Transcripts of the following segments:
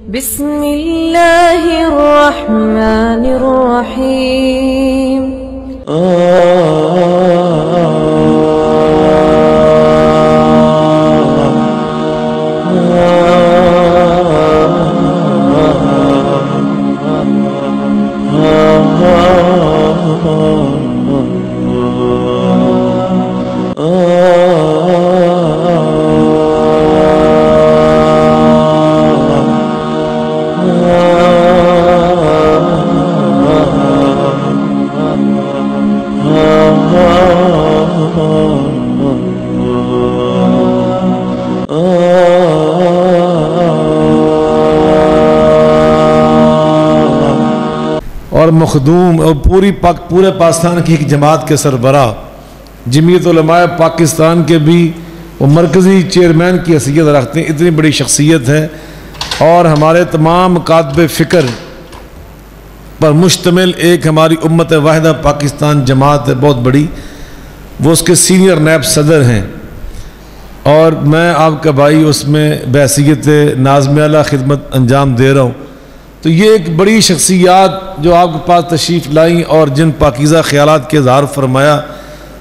بسم اللہ الرحمن الرحیم اور مخدوم اور پورے پاکستان کی ایک جماعت کے سربراہ جمعیت علماء پاکستان کے بھی وہ مرکزی چیئرمین کی حیثیت رکھتے ہیں. اتنی بڑی شخصیت ہے اور ہمارے تمام کاتب فکر پر مشتمل ایک ہماری امت واحدہ پاکستان جماعت ہے بہت بڑی. وہ اس کے سینئر نیب صدر ہیں اور میں آپ کا بھائی اس میں بحیثیت ناظم اعلیٰ خدمت انجام دے رہا ہوں. تو یہ ایک بڑی شخصیات جو آپ کے پاس تشریف لائیں اور جن پاکیزہ خیالات کے اظہار فرمایا،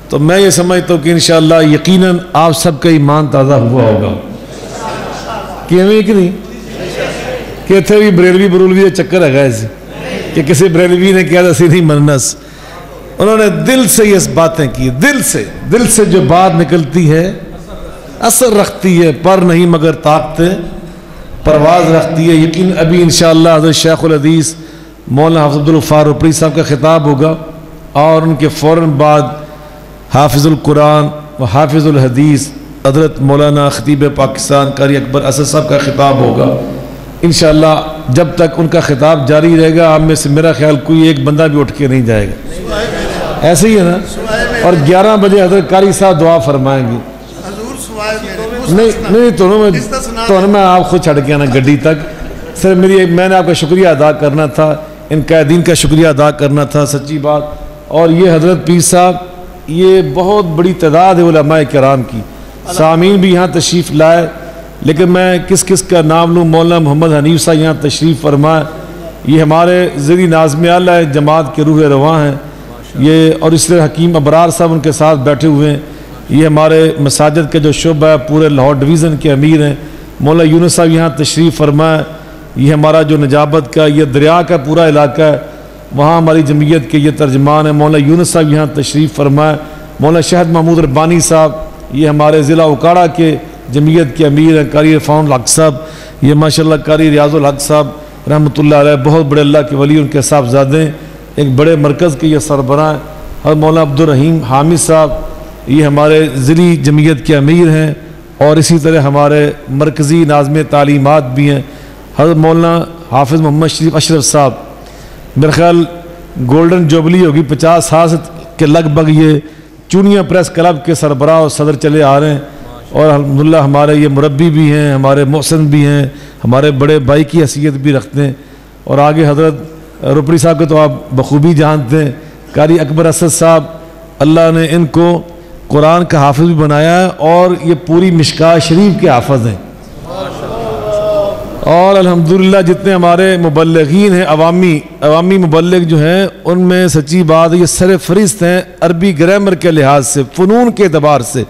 تو میں یہ سمجھتا ہوں کہ انشاءاللہ یقیناً آپ سب کا ایمان تازہ ہوا ہوگا. کہ نہیں کہ اتنے بھی بریلوی برولوی کا چکر ہے ایسے کہ کسی بریلوی نے کہا تھا نہیں مننس. انہوں نے دل سے یہ باتیں کی، دل سے جو بات نکلتی ہے اثر رکھتی ہے، پر نہیں مگر طاقتیں پرواز رکھتی ہے. یقین ابھی انشاءاللہ حضرت شیخ الحدیث مولانا حافظ عبدالغفار روپڑی صاحب کا خطاب ہوگا اور ان کے فوراً بعد حافظ القرآن و حافظ الحدیث حضرت مولانا خطیب پاکستان قاری اکبر اسد صاحب کا خطاب ہوگا. انشاءاللہ جب تک ان کا خطاب جاری رہے گا آپ میں سے میرا خیال کوئی ایک بندہ بھی اٹھ کے نہیں جائے گا. ایسے ہی ہے نا؟ اور 11 بجے حضرت قاری صاحب دعا فرمائیں گے. نہیں تو میں آپ خود چھڑ کے آنا گڈی تک. سر میں نے آپ کا شکریہ ادا کرنا تھا، ان قائدین کا شکریہ ادا کرنا تھا سچی بات. اور یہ حضرت پیر صاحب یہ بہت بڑی تعداد ہے علماء کرام کی. سامعین بھی یہاں تشریف لائے لیکن میں کس کا نام لوں. مولانا محمد حنیف صاحب یہاں تشریف فرمائے. یہ ہمارے ذری ناظم اعلیٰ جماعت کے روح رواں ہیں یہ. اور اس طرح حکیم ابرار صاحب ان کے ساتھ بیٹھے ہوئے ہیں. یہ ہمارے مساجد کے جو شعبہ ہے پورے لاہور ڈویژن کے امیر ہیں. مولانا یونس صاحب یہاں تشریف فرمائے. یہ ہمارا جو نجابت کا یہ دریا کا پورا علاقہ ہے وہاں ہماری جمعیت کے یہ ترجمان ہیں. مولانا یونس صاحب یہاں تشریف فرمائے. مولانا شہد محمود ربانی صاحب یہ ہمارے ضلع اکاڑا کے جمعیت کے امیر ہیں. قاری عرفان الحق صاحب یہ ماشاءاللہ قاری ریاض الحق صاحب رحمۃ اللہ علیہ بہت بڑے اللہ کے ولی ان کے صاحبزادے ایک بڑے مرکز کے یہ سربراہ ہیں. اور مولانا عبدالرحیم حامد صاحب یہ ہمارے ضلعی جمعیت کے امیر ہیں اور اسی طرح ہمارے مرکزی ناظم تعلیمات بھی ہیں. حضرت مولانا حافظ محمد شریف اشرف صاحب میرے خیال گولڈن جوبلی ہوگی 50 سال کے لگ بھگ یہ چونیا پریس کلب کے سربراہ اور صدر چلے آ رہے ہیں. اور الحمدللہ ہمارے یہ مربی بھی ہیں، ہمارے محسن بھی ہیں، ہمارے بڑے بھائی کی حیثیت بھی رکھتے ہیں. اور آگے حضرت روپڑی صاحب کو تو آپ بخوبی جانتے ہیں. قاری اکبر اسد صاحب اللہ نے ان کو قرآن کا حافظ بھی بنایا ہے اور یہ پوری مشکاہ شریف کے حافظ ہیں. اور الحمدللہ جتنے ہمارے مبلغین ہیں عوامی مبلغ جو ہیں ان میں سچی بات یہ سر فہرست ہیں عربی گرامر کے لحاظ سے، فنون کے اعتبار سے.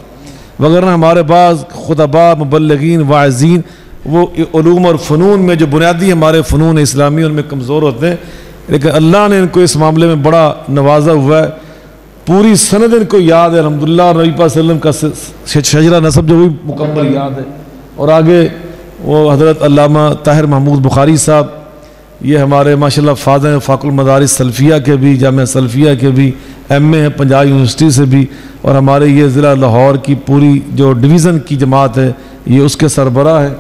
وغیرہ ہمارے بعض خطباء مبلغین واعظین وہ علوم اور فنون میں جو بنیادی ہمارے فنون اسلامی ان میں کمزور ہوتے ہیں، لیکن اللہ نے ان کو اس معاملے میں بڑا نوازا ہوا ہے. پوری سند ان کو یاد ہے الحمدللہ. اور نبی پاک صلی اللہ علیہ وسلم کا شجرہ نسب جو بھی مکمل یاد ہے. اور آگے وہ حضرت علامہ طاہر محمود بخاری صاحب یہ ہمارے ماشاءاللہ فاضل ہیں فاق المدارس سلفیہ کے بھی، جامعہ سلفیہ کے بھی ایم اے ہیں پنجاب یونیورسٹی سے بھی. اور ہمارے یہ ضلع لاہور کی پوری جو ڈویژن کی جماعت ہے یہ اس کے سربراہ ہے.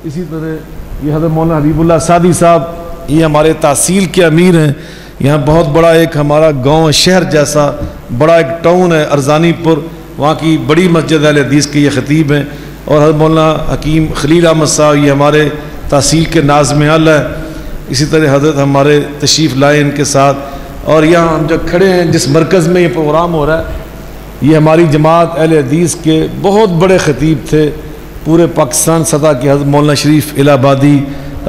اسی طرح یہ حضرت مولانا حبیب اللہ سعدی صاحب یہ ہمارے تحصیل کے امیر ہیں. یہاں بہت بڑا ایک ہمارا گاؤں شہر جیسا بڑا ایک ٹاؤن ہے ارزانی پور، وہاں کی بڑی مسجد اہل حدیث کے یہ خطیب ہیں. اور حضرت مولانا حکیم خلیل احمد صاحب یہ ہمارے تحصیل کے ناظم اعلیٰ ہیں. اسی طرح حضرت ہمارے تشریف لائے ان کے ساتھ. اور یہاں ہم جو کھڑے ہیں جس مرکز میں یہ پروگرام ہو رہا ہے یہ ہماری جماعت اہل حدیث کے بہت بڑے خطیب تھے پورے پاکستان سطح کے حضرت مولانا شریف الہ آبادی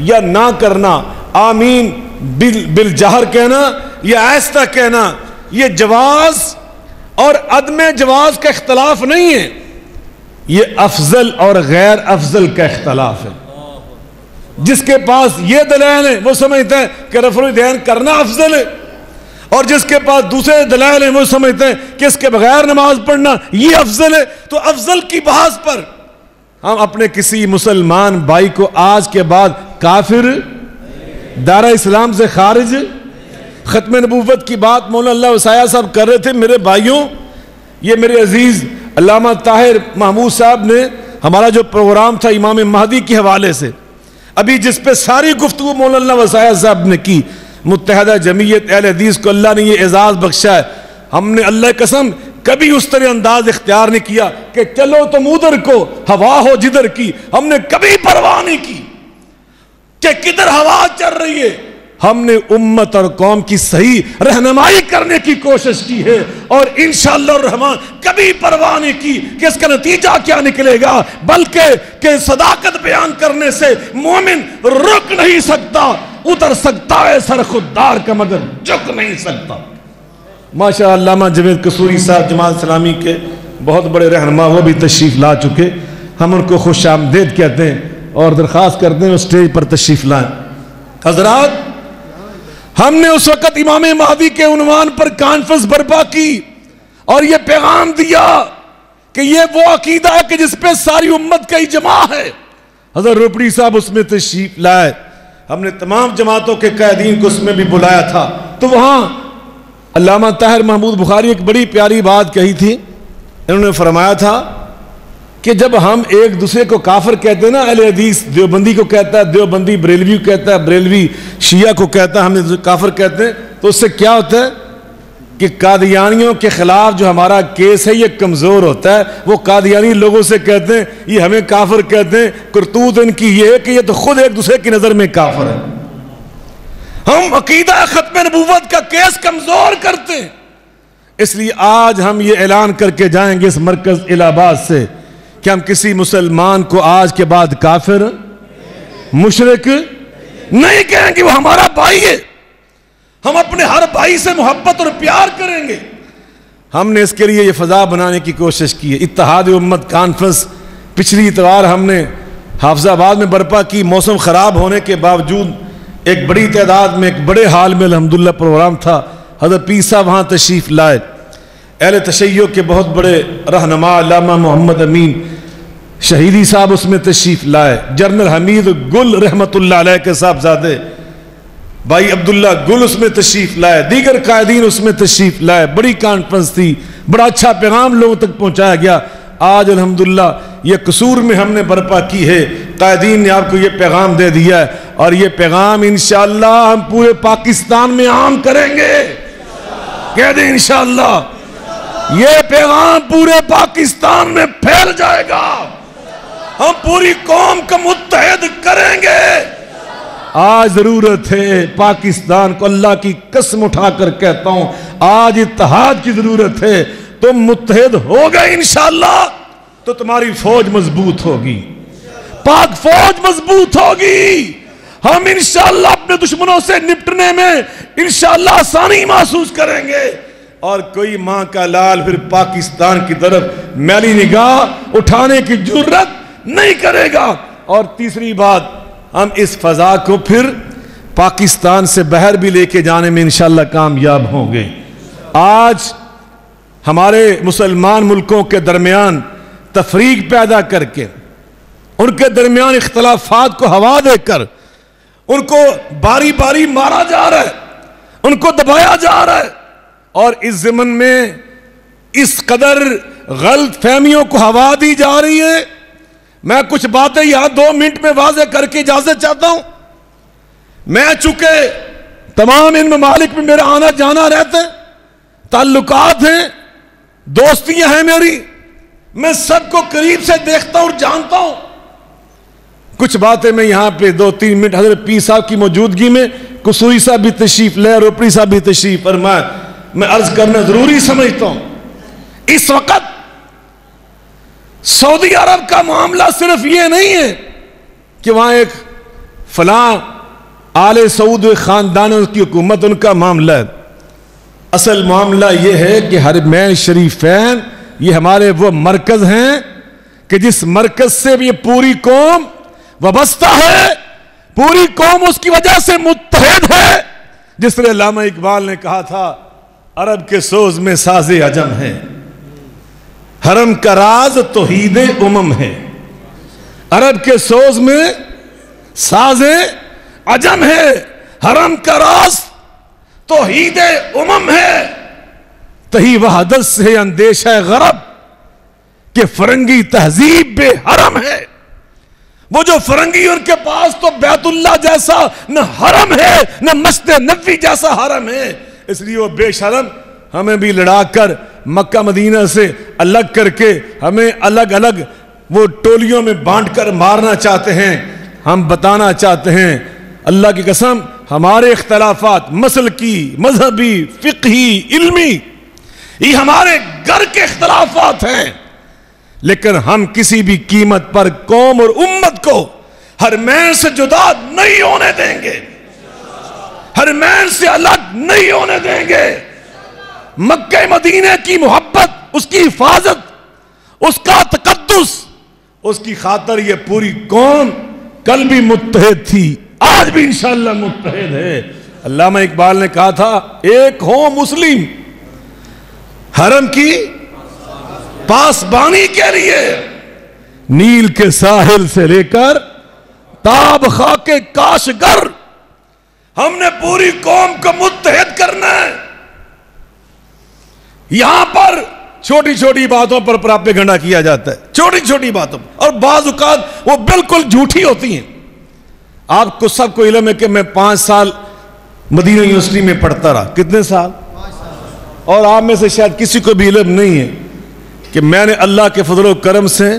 یا نہ کرنا، آمین بالجہر کہنا یا آہستہ کہنا، یہ جواز اور عدم جواز کا اختلاف نہیں ہے، یہ افضل اور غیر افضل کا اختلاف ہے۔ جس کے پاس یہ دلائل ہیں وہ سمجھتے ہیں کہ رفع الیدین کرنا افضل ہے، اور جس کے پاس دوسرے دلائل ہیں وہ سمجھتے ہیں کہ اس کے بغیر نماز پڑھنا یہ افضل ہے۔ تو افضل کی بحث پر ہم اپنے کسی مسلمان بھائی کو آج کے بعد کافر، دائرہ اسلام سے خارج، ختم نبوت کی بات مولانا اللہ وسایہ صاحب کر رہے تھے۔ میرے بھائیوں، یہ میرے عزیز علامہ طاہر محمود صاحب نے ہمارا جو پروگرام تھا امام مہدی کے حوالے سے، ابھی جس پہ ساری گفتگو مولانا اللہ وسایہ صاحب نے کی، متحدہ جمعیت اہل حدیث کو اللہ نے یہ اعزاز بخشا ہے۔ ہم نے اللہ قسم کبھی اس طرح انداز اختیار نہیں کیا کہ چلو تم ادھر کو ہوا ہو جدھر کی، ہم نے کبھی پرواہ نہیں کی کہ کدھر ہوا چل رہی ہے۔ ہم نے امت اور قوم کی صحیح رہنمائی کرنے کی کوشش کی ہے، اور انشاءاللہ الرحمن کبھی پرواہ نہیں کی کہ اس کا نتیجہ کیا نکلے گا، بلکہ کہ صداقت بیان کرنے سے مومن رک نہیں سکتا، اتر سکتا ہے سر خوددار کا مگر جھک نہیں سکتا۔ ماشاءاللہ علامہ جاوید قصوری صاحب جماعت اسلامی کے بہت بڑے رہنما، وہ بھی تشریف لا چکے، ہم ان کو خوش آمدید کہتے ہیں اور درخواست کرتے ہیں اسٹیج پر تشریف لائیں۔ حضرات، ہم نے اس وقت امام مہدی کے عنوان پر کانفرنس برپا کی اور یہ پیغام دیا کہ یہ وہ عقیدہ ہے کہ جس پہ ساری امت کا اجماع ہے۔ حضرت روپڑی صاحب اس میں تشریف لائے، ہم نے تمام جماعتوں کے قائدین کو اس میں بھی بلایا تھا، تو وہاں علامہ طاہر محمود بخاری ایک بڑی پیاری بات کہی تھی۔ انہوں نے فرمایا تھا کہ جب ہم ایک دوسرے کو کافر کہتے ہیں نا، اہل حدیث دیوبندی کو کہتا ہے، دیوبندی بریلوی کو کہتا ہے، بریلوی شیعہ کو کہتا ہے، ہم نے کافر کہتے ہیں، تو اس سے کیا ہوتا ہے کہ قادیانیوں کے خلاف جو ہمارا کیس ہے یہ کمزور ہوتا ہے۔ وہ قادیانی لوگوں سے کہتے ہیں یہ ہمیں کافر کہتے ہیں، کرتوت ان کی یہ ہے کہ یہ تو خود ایک دوسرے کی نظر میں کافر ہے۔ ہم عقیدہ ختم نبوت کا کیس کمزور کرتے ہیں، اس لیے آج ہم یہ اعلان کر کے جائیں گے اس مرکز الہ آباد سے کہ ہم کسی مسلمان کو آج کے بعد کافر، مشرک نہیں کہیں گے، وہ ہمارا بھائی ہے۔ ہم اپنے ہر بھائی سے محبت اور پیار کریں گے۔ ہم نے اس کے لیے یہ فضا بنانے کی کوشش کی ہے۔ اتحاد امت کانفرنس پچھلی اتوار ہم نے حافظ آباد میں برپا کی، موسم خراب ہونے کے باوجود ایک بڑی تعداد میں، ایک بڑے حال میں الحمدللہ پروگرام تھا۔ حضرت پیر صاحب وہاں تشریف لائے، اہل تشیع کے بہت بڑے رہنما علامہ محمد امین شہیدی صاحب اس میں تشریف لائے، جنرل حمید گل رحمت اللہ علیہ کے صاحبزادے بھائی عبداللہ گل اس میں تشریف لائے، دیگر قائدین اس میں تشریف لائے۔ بڑی کانفرنس تھی، بڑا اچھا پیغام لوگوں تک پہنچایا گیا۔ آج الحمدللہ یہ قصور میں ہم نے برپا کی ہے، قائدین نے آپ کو یہ پیغام دے دیا ہے، اور یہ پیغام انشاءاللہ ہم پورے پاکستان میں عام کریں گے۔ کہہ دیں انشاءاللہ یہ پیغام پورے پاکستان میں پھیل جائے گا، ہم پوری قوم کو متحد کریں گے۔ آج ضرورت ہے پاکستان کو، اللہ کی قسم اٹھا کر کہتا ہوں آج اتحاد کی ضرورت ہے۔ تم متحد ہو گئے انشاءاللہ تو تمہاری فوج مضبوط ہوگی، پاک فوج مضبوط ہوگی۔ ہم انشاءاللہ اپنے دشمنوں سے نپٹنے میں انشاءاللہ آسانی محسوس کریں گے، اور کوئی ماں کا لال پھر پاکستان کی طرف میلی نگاہ اٹھانے کی جرت نہیں کرے گا۔ اور تیسری بات، ہم اس فضا کو پھر پاکستان سے باہر بھی لے کے جانے میں انشاءاللہ کامیاب ہوں گے۔ آج ہمارے مسلمان ملکوں کے درمیان تفریق پیدا کر کے، ان کے درمیان اختلافات کو ہوا دے کر، ان کو باری باری مارا جا رہا ہے، ان کو دبایا جا رہا ہے، اور اس ضمن میں اس قدر غلط فہمیوں کو ہوا دی جا رہی ہے۔ میں کچھ باتیں یہاں 2 منٹ میں واضح کر کے اجازت چاہتا ہوں۔ میں چونکہ تمام ان ممالک میں میرا آنا جانا رہتا ہے، تعلقات ہیں، دوستیاں ہیں میری، میں سب کو قریب سے دیکھتا ہوں اور جانتا ہوں۔ کچھ باتیں میں یہاں پہ 2-3 منٹ حضرت پیر صاحب کی موجودگی میں، قصوری صاحب بھی تشریف لے، روپڑی صاحب بھی تشریف فرمائے، میں عرض کرنا ضروری سمجھتا ہوں۔ اس وقت سعودی عرب کا معاملہ صرف یہ نہیں ہے کہ وہاں ایک فلاں آل سعود خاندانوں کی حکومت ان کا معاملہ ہے. اصل معاملہ یہ ہے کہ حرمین شریفین یہ ہمارے وہ مرکز ہیں کہ جس مرکز سے بھی پوری قوم وابستہ ہے, پوری قوم اس کی وجہ سے متحد ہے. جس طرح علامہ اقبال نے کہا تھا عرب کے سوز میں ساز عجم ہے, حرم کا راز توحید امم ہے. عرب کے سوز میں ساز عجم ہے, حرم کا راز توحید امم ہے. تہی وحدت سے اندیشہ غرب کہ فرنگی تہذیب بے حرم ہے. وہ جو فرنگی ان کے پاس تو بیت اللہ جیسا نہ حرم ہے نہ مسجد نبوی جیسا حرم ہے. اس لیے وہ بے شرم ہمیں بھی لڑا کر مکہ مدینہ سے الگ کر کے ہمیں الگ الگ وہ ٹولیوں میں بانٹ کر مارنا چاہتے ہیں. ہم بتانا چاہتے ہیں اللہ کی قسم ہمارے اختلافات مسلکی, مذہبی, فقہی, علمی یہ ہمارے گھر کے اختلافات ہیں, لیکن ہم کسی بھی قیمت پر قوم اور امت کو حرمین سے جدا نہیں ہونے دیں گے, حرمین سے الگ نہیں ہونے دیں گے. مکہ مدینہ کی محبت, اس کی حفاظت, اس کا تقدس, اس کی خاطر یہ پوری قوم کل بھی متحد تھی, آج بھی انشاءاللہ متحد ہے. علامہ اقبال نے کہا تھا ایک ہو مسلم حرم کی پاسبانی کے لیے, نیل کے ساحل سے لے کر تاب خاک کاشگر, ہم نے پوری قوم کو متحد کرنا ہے. یہاں پر چھوٹی چھوٹی باتوں پر پراپیگنڈا کیا جاتا ہے, چھوٹی چھوٹی باتوں پر, اور بعض اوقات وہ بالکل جھوٹی ہوتی ہیں. آپ کو سب کو علم ہے کہ میں 5 سال مدینہ یونیورسٹی میں پڑھتا رہا. کتنے سال؟ اور آپ میں سے شاید کسی کو بھی علم نہیں ہے کہ میں نے اللہ کے فضل و کرم سے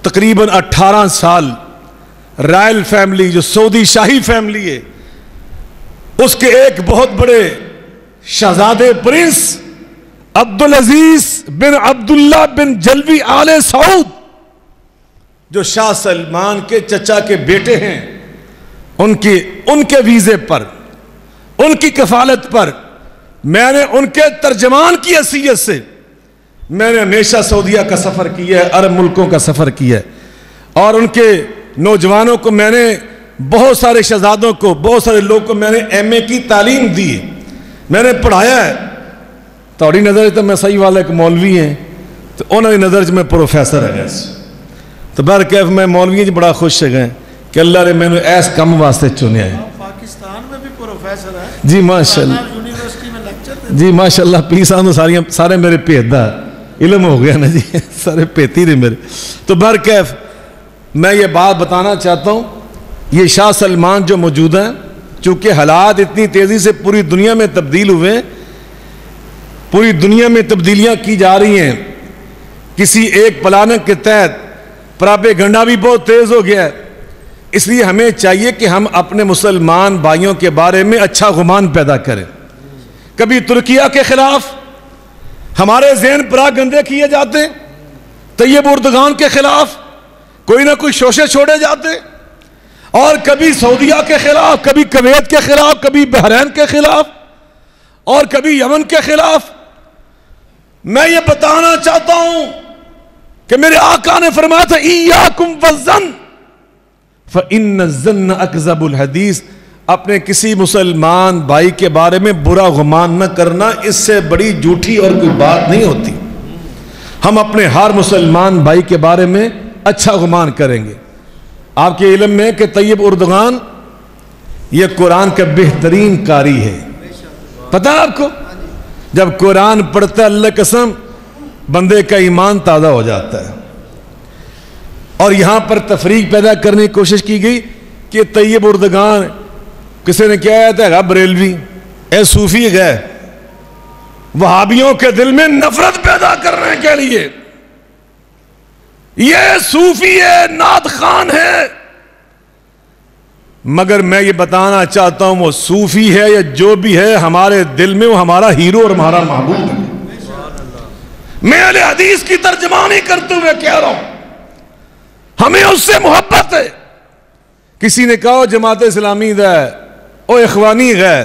تقریباً 18 سال رائل فیملی جو سعودی شاہی فیملی ہے اس کے ایک بہت بڑے شہزادے پرنس عبدالعزیز بن عبداللہ بن جلوی آل سعود جو شاہ سلمان کے چچا کے بیٹے ہیں, ان کے ویزے پر, ان کی کفالت پر میں نے ان کے ترجمان کی حیثیت سے میں نے ہمیشہ سعودیہ کا سفر کیا ہے, عرب ملکوں کا سفر کیا ہے, اور ان کے نوجوانوں کو میں نے, بہت سارے شہزادوں کو, بہت سارے لوگ کو میں نے ایم اے کی تعلیم دی ہے, میں نے پڑھایا ہے. توڑی نظر تو میں صحیح والا ایک مولوی ہیں, تو انہوں نے نظر میں پروفیسر ہے. تو برکیف میں مولوی بڑا خوش ہے گئے کہ اللہ نے میں نے ایس کم واسطے چنے ہیں. پاکستان میں بھی پروفیسر ہے جی ماشاءاللہ, یونیورسٹی میں لیکچر جی ماشاءاللہ. پلیز سارے میرے پیدا علم ہو گیا نا جی, سارے پیتی رہے میرے. تو برکیف میں یہ بات بتانا چاہتا ہوں, یہ شاہ سلمان جو موجود ہیں, چونکہ حالات اتنی تیزی سے پوری دنیا میں تبدیل ہوئے, پوری دنیا میں تبدیلیاں کی جا رہی ہیں, کسی ایک پلاننگ کے تحت پراپیگنڈا بھی بہت تیز ہو گیا ہے. اس لیے ہمیں چاہیے کہ ہم اپنے مسلمان بھائیوں کے بارے میں اچھا گمان پیدا کریں. کبھی ترکیہ کے خلاف ہمارے ذہن پراگندے کیے جاتے, طیب اردگان کے خلاف کوئی نہ کوئی شوشے چھوڑے جاتے, اور کبھی سعودیہ کے خلاف, کبھی کویت کے خلاف, کبھی بحرین کے خلاف, اور کبھی یمن کے خلاف. میں یہ بتانا چاہتا ہوں کہ میرے آقا نے فرمایا تھا ایاکم والظن فإن الظن اکذب الحدیث, اپنے کسی مسلمان بھائی کے بارے میں برا گمان نہ کرنا, اس سے بڑی جھوٹی اور کوئی بات نہیں ہوتی. ہم اپنے ہر مسلمان بھائی کے بارے میں اچھا گمان کریں گے. آپ کے علم میں کہ طیب اردگان یہ قرآن کا بہترین قاری ہے, پتہ ہے آپ کو؟ جب قرآن پڑھتا ہے اللہ قسم بندے کا ایمان تازہ ہو جاتا ہے. اور یہاں پر تفریق پیدا کرنے کی کوشش کی گئی کہ طیب اردگان کسی نے کیا ہے بریلوی, اے صوفی گئے وہابیوں کے دل میں نفرت پیدا کرنے کے لیے, یہ صوفی ہے, نعت خان ہے. مگر میں یہ بتانا چاہتا ہوں وہ صوفی ہے یا جو بھی ہے, ہمارے دل میں وہ ہمارا ہیرو اور ہمارا محبوب ہے. میں اہل حدیث کی ترجمانی کرتے ہوئے کہہ رہا ہوں, ہمیں اس سے محبت ہے. کسی نے کہا جماعت اسلامی ہے، او اخوانی ہے،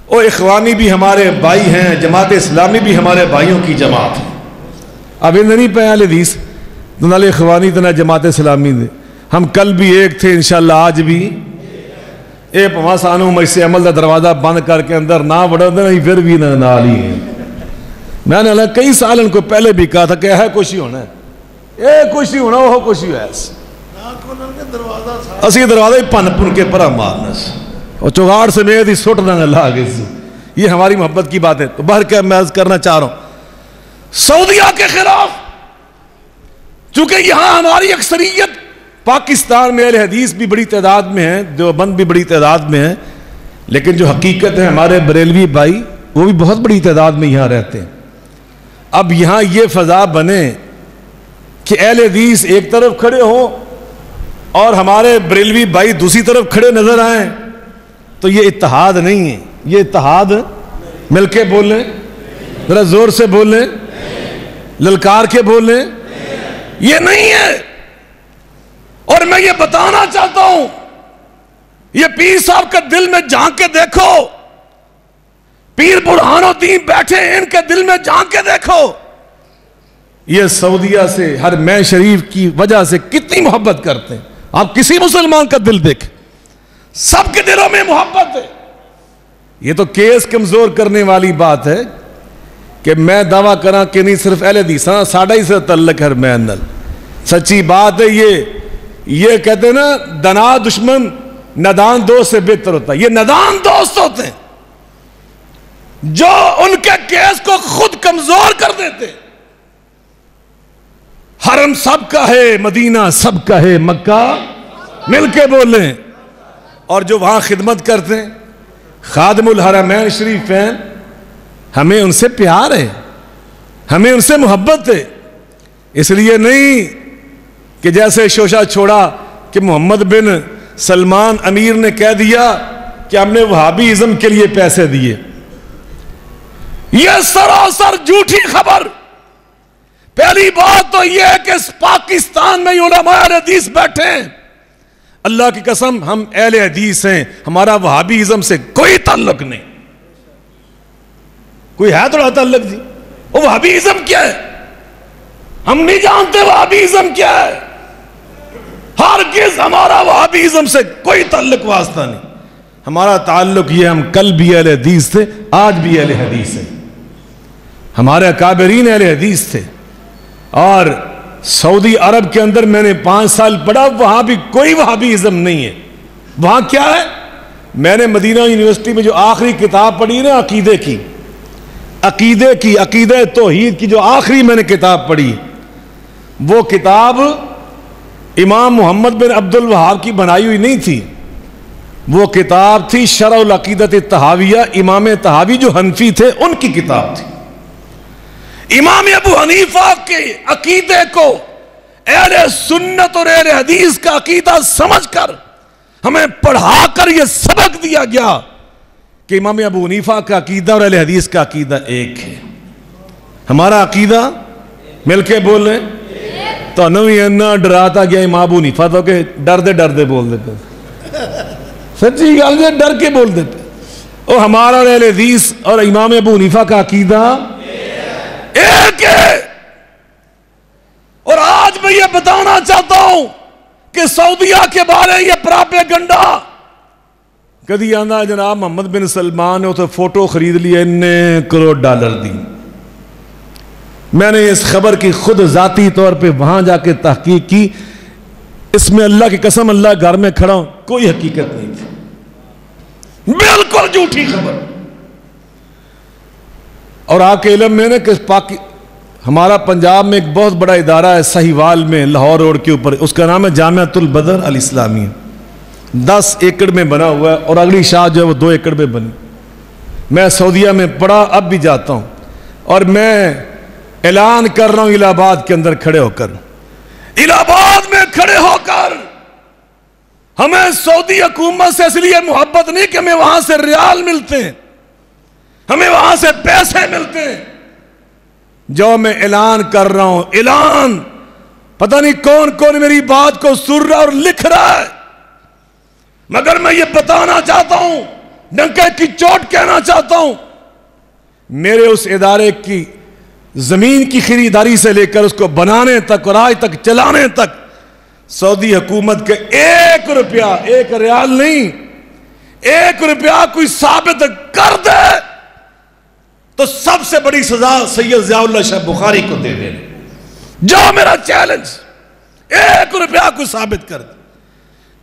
او اخوانی بھی ہمارے بھائی ہیں، جماعت اسلامی بھی ہمارے بھائیوں کی جماعت ہے. اب ان نہیں پہ اہل حدیث نہ اخوانی نہ جماعت اسلامی دے. ہم کل بھی ایک تھے انشاءاللہ آج بھی اے پواں سانوں میں سے عمل دا دروازہ بند کر کے اندر نہ بڑھا دے نہیں پھر بھی نہ نالی ہے. میں نے اللہ کئی سال ان کو پہلے بھی کہا تھا کہ ہے کچھ ہی ہونا ہے، اے کچھ ہی ہونا وہ کچھ ہی ہے. اسی دروازہ ہی پن کے پرا مارنا اور چوگاڑ سے میں دی سٹ دیں اللہ آگے سے. یہ ہماری محبت کی بات ہے. تو باہر کیا میں عرض کرنا چاہ رہا ہوں سعودیہ کے خلاف، چونکہ یہاں ہماری اکثریت پاکستان میں اہل حدیث بھی بڑی تعداد میں ہیں، دیوبند بھی بڑی تعداد میں ہیں، لیکن جو حقیقت ہے ہمارے بریلوی بھائی وہ بھی بہت بڑی تعداد میں یہاں رہتے ہیں. اب یہاں یہ فضا بنے کہ اہل حدیث ایک طرف کھڑے ہوں اور ہمارے بریلوی بھائی دوسری طرف کھڑے نظر آئیں تو یہ اتحاد نہیں ہے. یہ اتحاد مل کے بولیں، ذرا زور سے بولیں، للکار کے بولیں، یہ نہیں ہے. اور میں یہ بتانا چاہتا ہوں، یہ پیر صاحب کا دل میں جھانک کے دیکھو، پیر برہان الدین بیٹھے ان کے دل میں جھانک کے دیکھو، یہ سعودیہ سے حرمین شریف کی وجہ سے کتنی محبت کرتے ہیں. آپ کسی مسلمان کا دل دیکھیں، سب کے دلوں میں محبت ہے. یہ تو کیس کمزور کرنے والی بات ہے کہ میں دعویٰ کرا کہ نہیں صرف اہل حدیث ساڑھا ہی سے تعلق ہے حرمین نال. سچی بات ہے. یہ کہتے ہیں نا دنا دشمن ندان دوست سے بہتر ہوتا ہے. یہ ندان دوست ہوتے ہیں جو ان کے کیس کو خود کمزور کر دیتے. حرم سب کا ہے، مدینہ سب کا ہے، مکہ مل کے بولیں. اور جو وہاں خدمت کرتے ہیں خادم الحرمین شریفین، ہمیں ان سے پیار ہے، ہمیں ان سے محبت ہے. اس لیے نہیں کہ جیسے شوشہ چھوڑا کہ محمد بن سلمان امیر نے کہہ دیا کہ ہم نے وہابی ازم کے لیے پیسے دیے. یہ سراسر جھوٹی خبر. پہلی بات تو یہ ہے کہ پاکستان میں علماء حدیث بیٹھے ہیں. اللہ کی قسم ہم اہل حدیث ہیں، ہمارا وہابی ازم سے کوئی تعلق نہیں. کوئی ہے تھوڑا تعلق جی؟ وہ وہابی ازم کیا ہے؟ ہم نہیں جانتے وہابی ازم کیا ہے. ہرگز ہمارا وہابی ازم سے کوئی تعلق واسطہ نہیں. ہمارا تعلق یہ، ہم کل بھی اہل حدیث تھے، آج بھی اہل حدیث ہیں. ہمارے اکابرین اہل حدیث تھے. اور سعودی عرب کے اندر میں نے 5 سال پڑھا، وہاں بھی کوئی وہابی ازم نہیں ہے. وہاں کیا ہے؟ میں نے مدینہ یونیورسٹی میں جو آخری کتاب پڑھی نا عقیدہ توحید کی جو آخری میں نے کتاب پڑھی، وہ کتاب امام محمد بن عبد الوہاب کی بنائی ہوئی نہیں تھی. وہ کتاب تھی شرح العقیدۃ الطحاویہ. امام طحاوی جو حنفی تھے ان کی کتاب تھی. امام ابو حنیفہ کے عقیدے کو اہل سنت اور اہل حدیث کا عقیدہ سمجھ کر ہمیں پڑھا کر یہ سبق دیا گیا کہ امام ابو حنیفہ کا عقیدہ اور اہل حدیث کا عقیدہ ایک ہے. ہمارا عقیدہ مل کے بولیں تو نوی انہا ڈراتا گیا امام ابو حنیفہ تو کہ ڈردے بول دیتے. سچی گل جی، ڈر کے بول دیتے. اور ہمارا اہل حدیث اور امام ابو حنیفہ کا عقیدہ ایک ہے. اور آج میں یہ بتانا چاہتا ہوں کہ سعودیہ کے بارے یہ پراپیگنڈا کدی آنا جناب محمد بن سلمان نے اسے فوٹو خرید لیا $1 کروڑ دی. میں نے اس خبر کی خود ذاتی طور پہ وہاں جا کے تحقیق کی. اس میں اللہ کی قسم اللہ گھر میں کھڑا ہوں کوئی حقیقت نہیں تھی، بالکل جھوٹی خبر. اور آپ کے علم میں نے کہ ہمارا پنجاب میں ایک بہت بڑا ادارہ ہے سہیوال میں، لاہور روڈ کے اوپر، اس کا نام ہے جامعۃ البدر الاسلامی. 10 ایکڑ میں بنا ہوا ہے اور اگلی شاہ جو ہے وہ 2 ایکڑ میں بنی. میں سعودیہ میں پڑھا، اب بھی جاتا ہوں. اور میں اعلان کر رہا ہوں الہ آباد کے اندر کھڑے ہو کر، الہ آباد میں کھڑے ہو کر، ہمیں سعودی حکومت سے اس لیے محبت نہیں کہ ہمیں وہاں سے ریال ملتے ہیں، ہمیں وہاں سے پیسے ملتے ہیں. جو میں اعلان کر رہا ہوں، اعلان پتہ نہیں کون کون میری بات کو سن رہا اور لکھ رہا ہے. مگر میں یہ بتانا چاہتا ہوں، ڈنکے کی چوٹ کہنا چاہتا ہوں، میرے اس ادارے کی زمین کی خریداری سے لے کر اس کو بنانے تک اور آج تک چلانے تک سعودی حکومت کے 1 روپیہ، 1 ریال نہیں، 1 روپیہ کوئی ثابت کر دے تو سب سے بڑی سزا سید ضیاء اللہ شاہ بخاری کو دے دے. جو میرا چیلنج، 1 روپیہ کو ثابت کر دے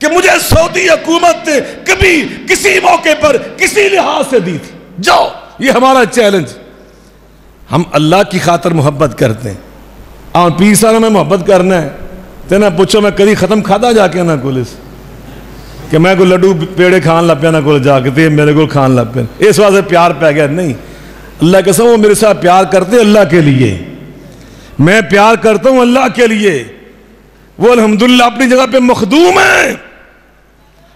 کہ مجھے سعودی حکومت نے کبھی کسی موقع پر کسی لحاظ سے دی تھی. جاؤ، یہ ہمارا چیلنج. ہم اللہ کی خاطر محبت کرتے ہیں. پیر صاحب میں محبت کرنا ہے تو نہ پوچھو میں کدی ختم کھادا جا کے نہ کولس کہ میں کوئی لڈو پیڑے کھان لگ پیا نہ کول جا کے تے میرے کو کھان لگ پیا اس واسطے پیار پہ گیا. نہیں، اللہ کے قسم وہ میرے ساتھ پیار کرتے اللہ کے لیے، میں پیار کرتا ہوں اللہ کے لیے. وہ الحمدللہ اپنی جگہ پہ مخدوم ہیں،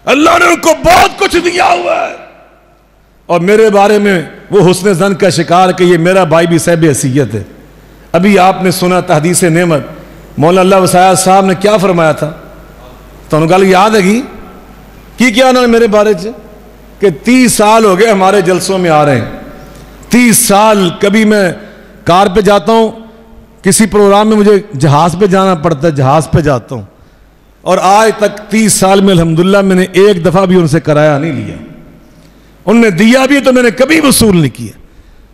اللہ نے ان کو بہت کچھ دیا ہوا ہے، اور میرے بارے میں وہ حسن ظن کا شکار کہ یہ میرا بھائی بھی صاحب حیثیت ہے. ابھی آپ نے سنا تحدیث نعمت مولانا اللہ وسایہ صاحب نے کیا فرمایا تھا؟ تو انہوں نے گل یاد ہے کی کیا انہوں نے میرے بارے سے کہ 30 سال ہو گئے ہمارے جلسوں میں آ رہے ہیں. 30 سال کبھی میں کار پہ جاتا ہوں، کسی پروگرام میں مجھے جہاز پہ جانا پڑتا ہے، جہاز پہ جاتا ہوں، اور آج تک 30 سال میں الحمدللہ میں نے 1 دفعہ بھی ان سے کرایہ نہیں لیا. ان نے دیا بھی تو میں نے کبھی وصول نہیں کیا.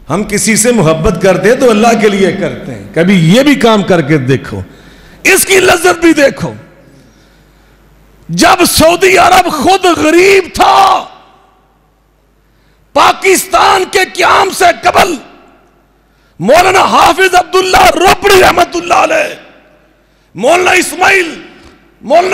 ہم کسی سے محبت کرتے ہیں تو اللہ کے لیے کرتے ہیں. کبھی یہ بھی کام کر کے دیکھو، اس کی لذت بھی دیکھو. جب سعودی عرب خود غریب تھا، پاکستان کے قیام سے قبل مولانا حافظ عبداللہ روپڑی رحمت اللہ علیہ، مولانا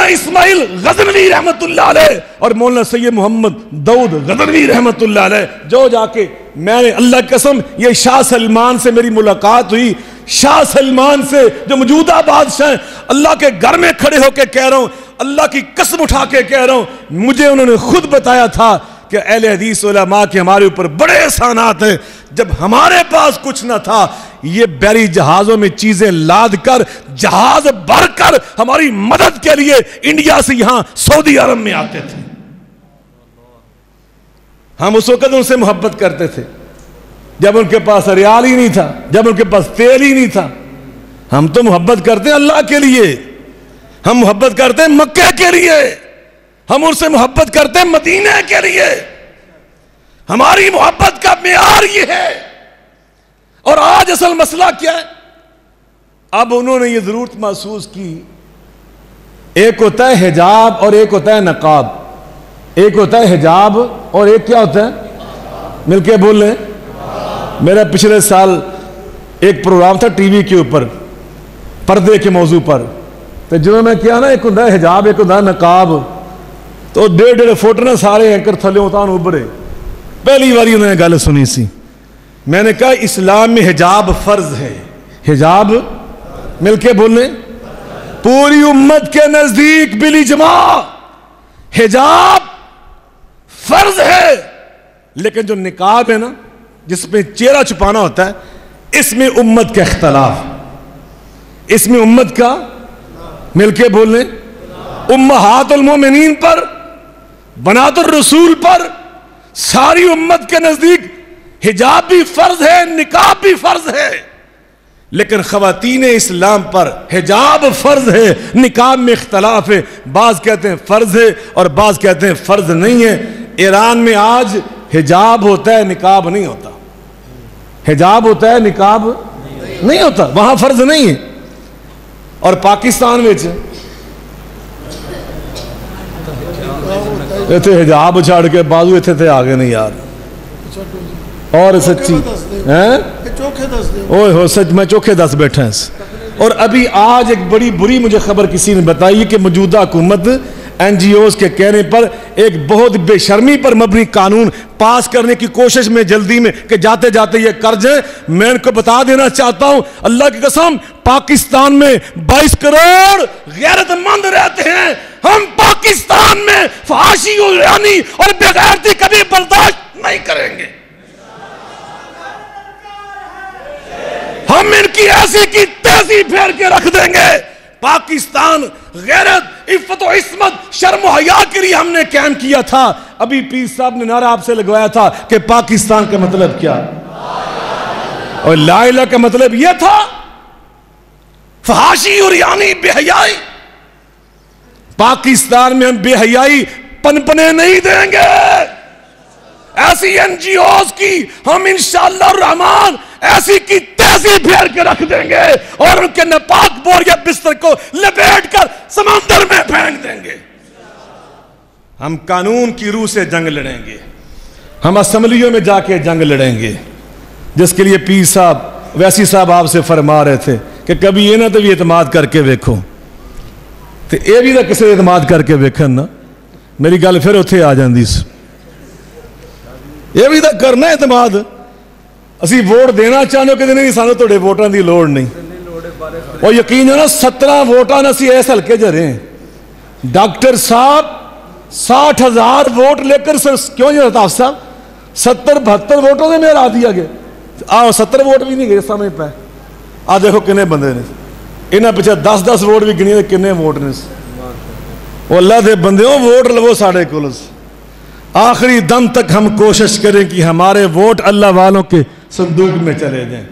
اسماعیل غزنوی رحمت اللہ علیہ اور مولانا سید محمد داؤد غزنوی رحمت اللہ علیہ، جو جا کے میں نے اللہ کی قسم یہ شاہ سلمان سے میری ملاقات ہوئی. شاہ سلمان سے جو موجودہ بادشاہ ہیں، اللہ کے گھر میں کھڑے ہو کے کہہ رہا ہوں، اللہ کی قسم اٹھا کے کہہ رہا ہوں، مجھے انہوں نے خود بتایا تھا کہ اہل حدیث علماء کے ہمارے اوپر بڑے احسانات ہیں. جب ہمارے پاس کچھ نہ تھا، یہ بحری جہازوں میں چیزیں لاد کر، جہاز بھر کر ہماری مدد کے لیے انڈیا سے یہاں سعودی عرب میں آتے تھے. ہم اس وقت ان سے محبت کرتے تھے جب ان کے پاس ریال ہی نہیں تھا، جب ان کے پاس تیل ہی نہیں تھا. ہم تو محبت کرتے ہیں اللہ کے لیے، ہم محبت کرتے ہیں مکہ کے لیے، ہم ان سے محبت کرتے ہیں مدینہ کے لیے. ہماری محبت کا معیار یہ ہے. اور آج اصل مسئلہ کیا ہے؟ اب انہوں نے یہ ضرورت محسوس کی، ایک ہوتا ہے حجاب اور ایک ہوتا ہے نقاب. ایک ہوتا ہے حجاب اور ایک کیا ہوتا ہے؟ مل کے بول لیں. میرا پچھلے سال ایک پروگرام تھا ٹی وی کے اوپر پردے کے موضوع پر، تو جو میں کیا نا، ایک ہوتا ہے حجاب ایک ہوتا ہے نقاب. تو 1.5 فٹ نہ سارے اینکر تھلے اتان ابھرے. پہلی باری انہوں نے گل سنی سی. میں نے کہا اسلام میں حجاب فرض ہے. حجاب مل کے بولیں، پوری امت کے نزدیک بالاجماع حجاب فرض ہے. لیکن جو نقاب ہے نا، جس میں چہرہ چھپانا ہوتا ہے، اس میں امت کا اختلاف، اس میں امت کا، مل کے بولیں، امہات المومنین پر، بنات الرسول پر، ساری امت کے نزدیک حجاب بھی فرض ہے، نقاب بھی فرض ہے. لیکن خواتین اسلام پر حجاب فرض ہے، نقاب میں اختلاف ہے. بعض کہتے ہیں فرض ہے اور بعض کہتے ہیں فرض نہیں ہے. ایران میں آج حجاب ہوتا ہے، نقاب نہیں ہوتا. حجاب ہوتا ہے، نقاب نہیں ہوتا. وہاں فرض نہیں ہے. اور پاکستان میں اتنے حجاب چھاڑ کے بازو اتنے تھے آگے نہیں یار. اور سچی اوہ ہو سچ میں چوکھے 10 بیٹھے ہیں. اور ابھی آج ایک بڑی بری مجھے خبر کسی نے بتائی کہ موجودہ حکومت NGOs کے کہنے پر ایک بہت بے شرمی پر مبنی قانون پاس کرنے کی کوشش میں جلدی میں کہ جاتے جاتے یہ کر جائیں. میں ان کو بتا دینا چاہتا ہوں، اللہ کی قسم، پاکستان میں 22 کروڑ غیرت مند رہتے ہیں. ہم پاکستان میں فحاشی اور بےغیرتی کبھی برداشت نہیں کریں گے. ہم ان کی ایسی کی تیزی پھیر کے رکھ دیں گے. پاکستان غیرت عفت و عصمت شرم و حیا کے لیے ہم نے قائم کیا تھا. ابھی پیر صاحب نے نعرہ آپ سے لگوایا تھا کہ پاکستان کا مطلب کیا, اور لا الہ کا مطلب یہ تھا فحاشی اور یعنی بے حیائی. پاکستان میں ہم بے حیائی پنپنے نہیں دیں گے. ایسی این جی اوز کی ہم انشاءاللہ الرحمن ایسی کی تیزی پھیر کے رکھ دیں گے اور ان کے ناپاک بوریا بستر کو لپیٹ کر سمندر میں پھینک دیں گے. ہم قانون کی روح سے جنگ لڑیں گے, ہم اسمبلیوں میں جا کے جنگ لڑیں گے, جس کے لیے پیر صاحب ویسی صاحب آپ سے فرما رہے تھے کہ کبھی یہ نہ تو بھی اعتماد کر کے ویکھو, تو یہ بھی نہ کسی اعتماد کر کے ویکھن نا, میری گل پھر اتھے آ جاندی سی. یہ بھی تو کرنا اعتماد. اسی ووٹ دینا چاہنے کہ نہیں سانو توڑے ووٹاں دی لوڑ نہیں. اور یقین ہے نا 17 ووٹاں نے اسی ایس ہلکے جرے ہیں. ڈاکٹر صاحب 60,000 ووٹ لے کر کیوں نہیں رہتا صاحب 70-72 ووٹوں سے میں ہرا دیا گیا. آؤ 70 ووٹ بھی نہیں گئے سامنے پہ. آ دیکھو کنے بندے نے انہیں پیچھے 10-10 ووٹ بھی گنی کنے ووٹ نے. وہ اللہ دے بندے ہو ووٹ لو ساڑھے کولس. آخری دم تک ہم کوشش کریں کہ ہمارے ووٹ اللہ والوں کے صندوق میں چلے جائیں.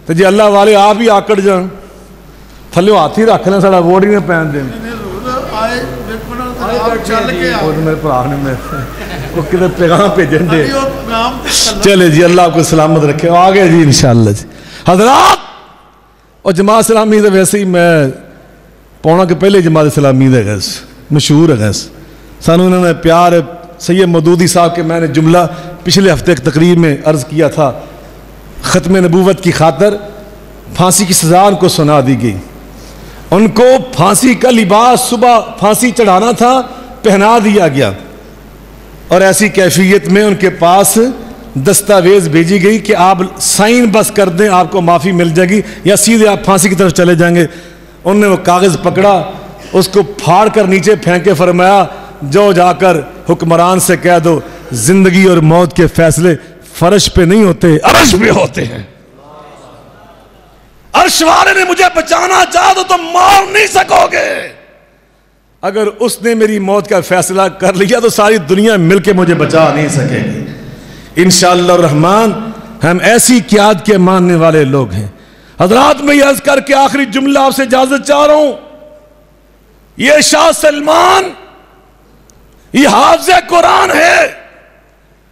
تو جی اللہ والے آپ ہی آکڑ جان تھلے ہاتھ ہی رکھ لیں ساڑھا ووٹ ہی نہ پہن دیں. میرے پراہ نے وہ کدھر پیغام پہ جھنڈے چلے جی اللہ آپ کو سلامت رکھے. آگے جی انشاءاللہ جی حضرات. اور جماعت اسلامی تو ویسے ہی میں پونا کے پہلے جماعت اسلامی دے گئے مشہور ہے سانو انہوں نے پیار سید مودودی صاحب کے میں نے جملہ پچھلے ہفتے ایک تقریر میں عرض کیا تھا. ختم نبوت کی خاطر پھانسی کی سزا ان کو سنا دی گئی. ان کو پھانسی کا لباس صبح پھانسی چڑھانا تھا پہنا دیا گیا, اور ایسی کیفیت میں ان کے پاس دستاویز بھیجی گئی کہ آپ سائن بس کر دیں آپ کو معافی مل جائے گی یا سیدھے آپ پھانسی کی طرف چلے جائیں گے. انہوں نے وہ کاغذ پکڑا, اس کو پھاڑ کر نیچے پھینکے فرمایا جو جا کر حکمران سے کہہ دو زندگی اور موت کے فیصلے فرش پہ نہیں ہوتے عرش پہ ہوتے ہیں. عرش والے نے مجھے بچانا چاہا تو تم مار نہیں سکو گے. اگر اس نے میری موت کا فیصلہ کر لیا تو ساری دنیا مل کے مجھے بچا نہیں سکے گی. انشاءاللہ الرحمن ہم ایسی قیادت کے ماننے والے لوگ ہیں. حضرات میں یہ عرض کر کے آخری جملہ آپ سے اجازت چاہ رہا ہوں. یہ شاہ سلمان یہ حافظ قرآن ہے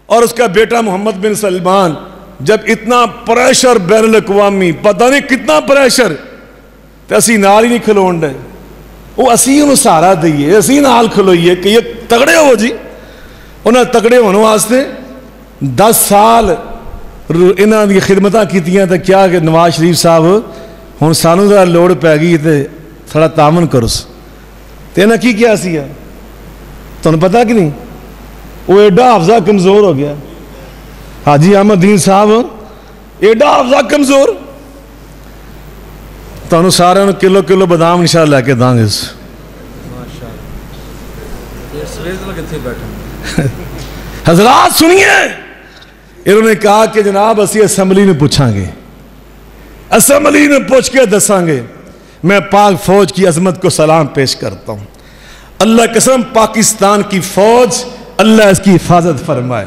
اور اس کا بیٹا محمد بن سلمان جب اتنا پریشر بین الاقوامی پتہ نہیں کتنا پریشر تو اسی نال ہی نہیں کھلون دے. وہ اسی انہوں سارا دئیے اسی نال کھلوئیے کہ یہ تگڑے ہو جی. انہوں تگڑے ہونے واسطے 10 سال انہوں نے خدمتاں کیتیاں تو کیا کہ نواز شریف صاحب ہوں سانو ذرا لوڑ پی گئی تو تھوڑا تعاون کرو تو انہیں کی کیا سی ہے تمہیں پتا کہ نہیں. وہ ایڈا حافظہ کمزور ہو گیا. حاجی احمد دین صاحب ایڈا حافظہ کمزور تمہیں سارے کلو بادام انشاءاللہ لے کے داں گے. حضرات سنیے انہوں نے کہا کہ جناب اسی اسمبلی میں پوچھاں گے, اسمبلی میں پوچھ کے دساں گے. میں پاک فوج کی عظمت کو سلام پیش کرتا ہوں. اللہ قسم پاکستان کی فوج اللہ اس کی حفاظت فرمائے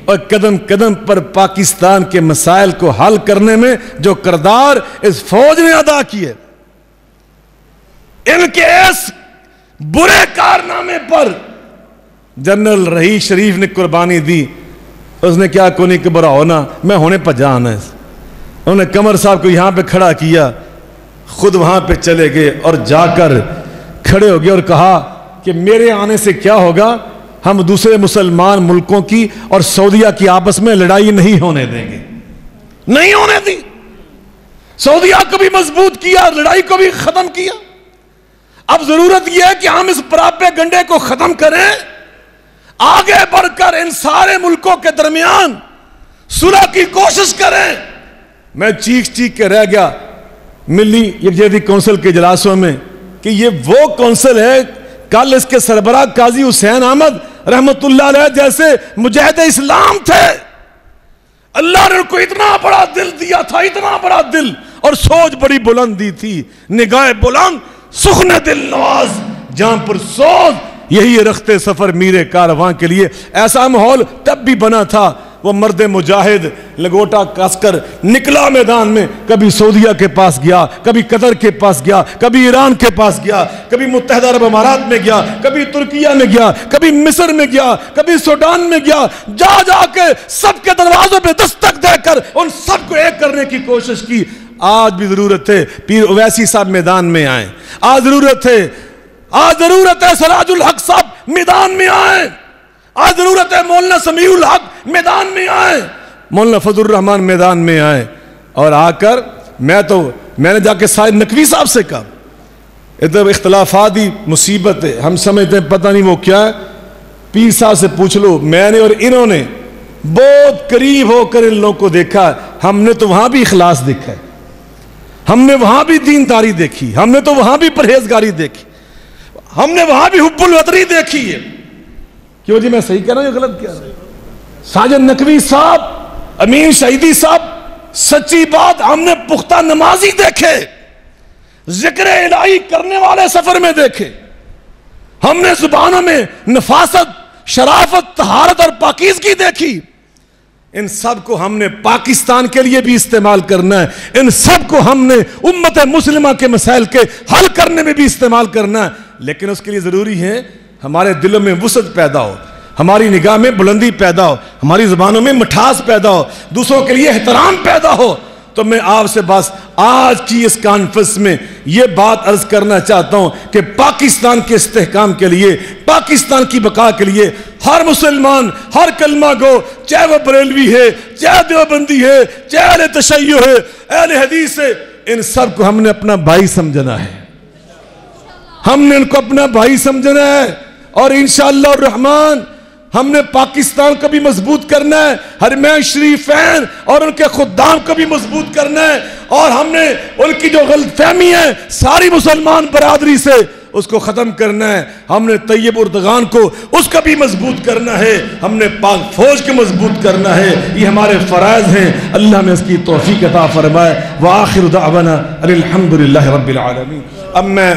اور قدم قدم پر پاکستان کے مسائل کو حل کرنے میں جو کردار اس فوج نے ادا کیے ان کے اس برے کارنامے پر جنرل رئیس شریف نے قربانی دی. اس نے کیا کونی کبرا ہونا میں ہونے پر جانا ہے. انہوں نے قمر صاحب کو یہاں پہ کھڑا کیا, خود وہاں پہ چلے گئے اور جا کر کھڑے ہو گئے اور کہا کہ میرے آنے سے کیا ہوگا, ہم دوسرے مسلمان ملکوں کی اور سعودیہ کی آپس میں لڑائی نہیں ہونے دیں گے. نہیں ہونے دی. سعودیہ کو بھی مضبوط کیا, لڑائی کو بھی ختم کیا. اب ضرورت یہ ہے کہ ہم اس پراپے گنڈے کو ختم کریں, آگے بڑھ کر ان سارے ملکوں کے درمیان صلح کی کوشش کریں. میں چیخ کے رہ گیا ملی یکجہتی کونسل کے اجلاسوں میں کہ یہ وہ کونسل ہے, کل اس کے سربراہ قاضی حسین احمد رحمت اللہ علیہ جیسے مجاہد اسلام تھے. اللہ نے ان کو اتنا بڑا دل دیا تھا, اتنا بڑا دل, اور سوچ بڑی بلند دی تھی, نگاہ بلند, سخن دل نواز جہاں پر سوز، یہی رخت سفر میرے کارواں کے لیے۔ ایسا ماحول تب بھی بنا تھا، وہ مرد مجاہد لگوٹا کس کر نکلا میدان میں، کبھی سعودیہ کے پاس گیا، کبھی قطر کے پاس گیا، کبھی ایران کے پاس گیا، کبھی متحدہ عرب امارات میں گیا، کبھی ترکیہ میں گیا، کبھی مصر میں گیا، کبھی سوڈان میں گیا، جا جا کے سب کے دروازوں پہ دستک دے کر ان سب کو ایک کرنے کی کوشش کی۔ آج بھی ضرورت ہے پیر اویسی صاحب میدان میں آئیں، آج ضرورت ہے سراج الحق صاحب میدان میں آئیں، آج ضرورت ہے مولانا سمیع الحق میدان میں آئیں، مولانا فضل الرحمان میدان میں آئیں، اور آ کر میں نے جا کے سائد نقوی صاحب سے کہا، ادھر اختلافات ہی مصیبت ہے، ہم سمجھتے ہیں پتہ نہیں وہ کیا ہے، پیر صاحب سے پوچھ لو، میں نے اور انہوں نے بہت قریب ہو کر ان لوگوں کو دیکھا، ہم نے تو وہاں بھی اخلاص دیکھا ہے، ہم نے وہاں بھی دینداری دیکھی، ہم نے تو وہاں بھی پرہیزگاری دیکھی، ہم نے وہاں بھی حب الوطنی دیکھی ہے۔ کیوں جی میں صحیح کہہ رہا ہوں یا غلط کہہ رہا ہوں؟ ساجد نقوی صاحب، امین شہیدی صاحب، سچی بات ہم نے پختہ نمازی دیکھے، ذکر الہی کرنے والے سفر میں دیکھے، ہم نے زبانوں میں نفاست، شرافت، طہارت اور پاکیزگی دیکھی۔ ان سب کو ہم نے پاکستان کے لیے بھی استعمال کرنا ہے، ان سب کو ہم نے امت مسلمہ کے مسائل کے حل کرنے میں بھی استعمال کرنا ہے، لیکن اس کے لیے ضروری ہے ہمارے دلوں میں وسعت پیدا ہو، ہماری نگاہ میں بلندی پیدا ہو، ہماری زبانوں میں مٹھاس پیدا ہو، دوسروں کے لیے احترام پیدا ہو۔ تو میں آپ سے بس آج کی اس کانفرنس میں یہ بات عرض کرنا چاہتا ہوں کہ پاکستان کے استحکام کے لیے، پاکستان کی بقا کے لیے ہر مسلمان، ہر کلمہ گو، چاہے وہ بریلوی ہے، چاہے دیوبندی ہے، چاہے اہل تشیع ہے، اہل حدیث ہے، ان سب کو ہم نے اپنا بھائی سمجھنا ہے، ہم نے ان کو اپنا بھائی سمجھنا ہے، اور انشاءاللہ الرحمن ہم نے پاکستان کو بھی مضبوط کرنا ہے، حرمین شریفین اور ان کے خدام کو بھی مضبوط کرنا ہے، اور ہم نے ان کی جو غلط فہمی ہے ساری مسلمان برادری سے اس کو ختم کرنا ہے، ہم نے طیب اردغان کو اس کا بھی مضبوط کرنا ہے، ہم نے پاک فوج کو مضبوط کرنا ہے، یہ ہمارے فرائض ہیں، اللہ میں اس کی توفیق عطا فرمائے۔ وآخر دعوانا الحمدللہ رب العالمین۔ اب میں